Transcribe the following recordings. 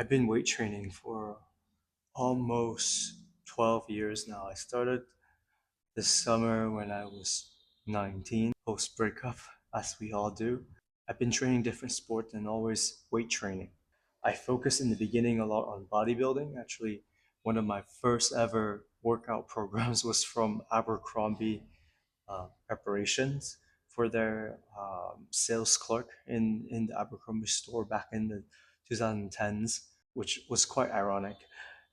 I've been weight training for almost 12 years now. I started this summer when I was 19, post breakup, as we all do. I've been training different sports and always weight training. I focused in the beginning a lot on bodybuilding. Actually, one of my first ever workout programs was from Abercrombie preparations for their sales clerk in the Abercrombie store back in the 2010s, which was quite ironic.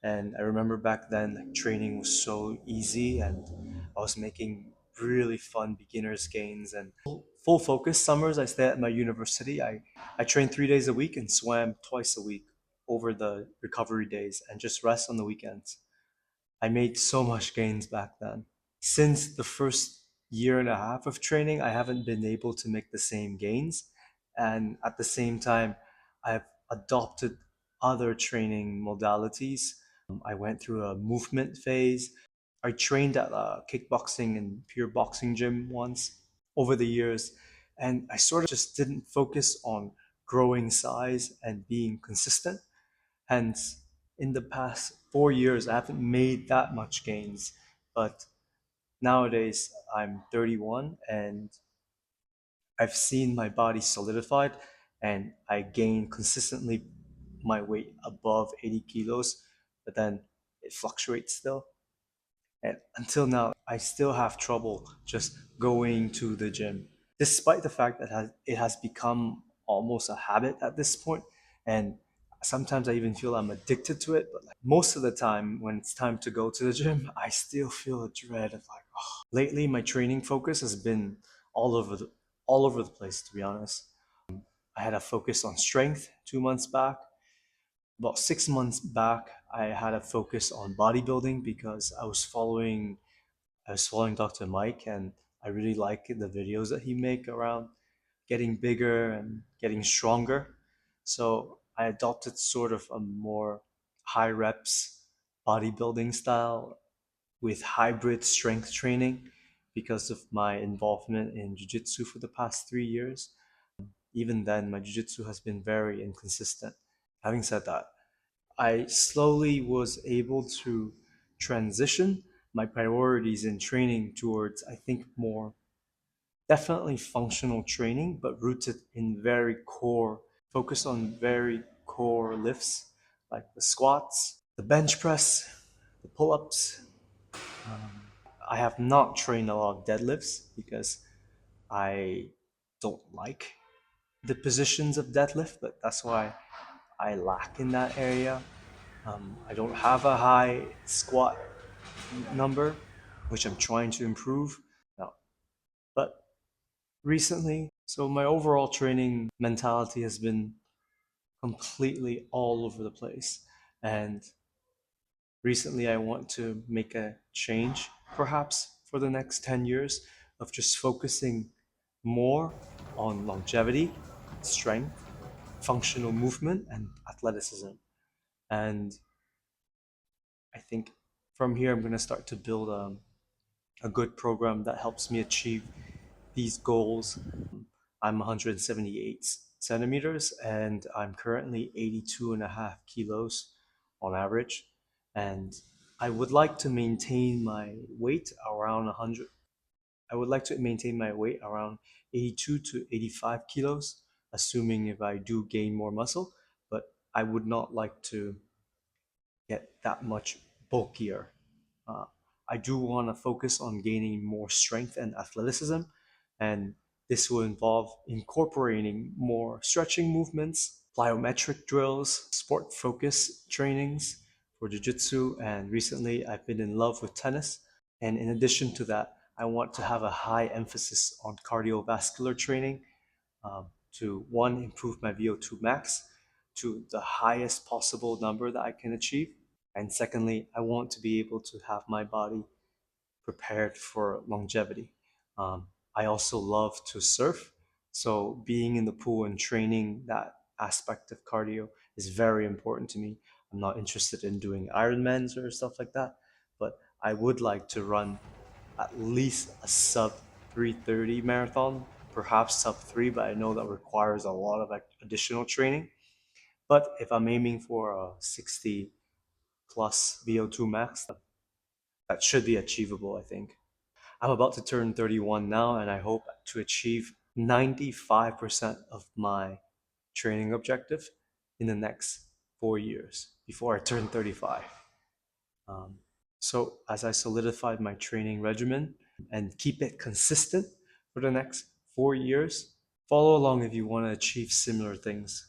And I remember back then, like, training was so easy, and I was making really fun beginners gains and full focus. Summers, I stayed at my university. I trained 3 days a week and swam twice a week over the recovery days and just rest on the weekends. I made so much gains back then. Since the first year and a half of training, I haven't been able to make the same gains. And at the same time, I've adopted other training modalities. I went through a movement phase. I trained at a kickboxing and pure boxing gym once over the years. And I sort of just didn't focus on growing size and being consistent. Hence, in the past 4 years, I haven't made that much gains. But nowadays, I'm 31 and I've seen my body solidified, and I gain consistently my weight above 80 kilos, but then it fluctuates still. And until now, I still have trouble just going to the gym, despite the fact that it has become almost a habit at this point. And sometimes I even feel I'm addicted to it. But like most of the time, when it's time to go to the gym, I still feel a dread of like, oh. Lately, my training focus has been all over the all over the place, to be honest. I had a focus on strength 2 months back. About 6 months back, I had a focus on bodybuilding because I was following Dr. Mike, and I really like the videos that he make around getting bigger and getting stronger. So I adopted sort of a more high reps bodybuilding style with hybrid strength training because of my involvement in Jiu-Jitsu for the past 3 years. Even then, my Jiu-Jitsu has been very inconsistent. Having said that, I slowly was able to transition my priorities in training towards, I think, more definitely functional training, but rooted in focus on very core lifts like the squats, the bench press, the pull ups. I have not trained a lot of deadlifts because I don't like the positions of deadlift, but that's why I lack in that area. I don't have a high squat number, which I'm trying to improve. No, but recently, so my overall training mentality has been completely all over the place. And recently, I want to make a change, perhaps for the next 10 years, of just focusing more on longevity, strength, functional movement, and athleticism. And I think from here, I'm going to start to build a good program that helps me achieve these goals. I'm 178 centimeters and I'm currently 82 and a half kilos on average. And I would like to maintain my weight around 100. I would like to maintain my weight around 82 to 85 kilos, assuming if I do gain more muscle. But I would not like to get that much bulkier. Uh, I do want to focus on gaining more strength and athleticism, and this will involve incorporating more stretching movements, plyometric drills, sport focus trainings for jiu-jitsu, and recently I've been in love with tennis. And in addition to that, I want to have a high emphasis on cardiovascular training to one, improve my VO2 max to the highest possible number that I can achieve. And secondly, I want to be able to have my body prepared for longevity. I also love to surf. So being in the pool and training that aspect of cardio is very important to me. I'm not interested in doing Ironmans or stuff like that, but I would like to run at least a sub 3:30 marathon, perhaps sub 3, but I know that requires a lot of additional training. But if I'm aiming for a 60 plus VO2 max, that should be achievable, I think. I'm about to turn 31 now, and I hope to achieve 95% of my training objective in the next 4 years before I turn 35. Um, so, as I solidified my training regimen and keep it consistent for the next 4 years, follow along if you want to achieve similar things.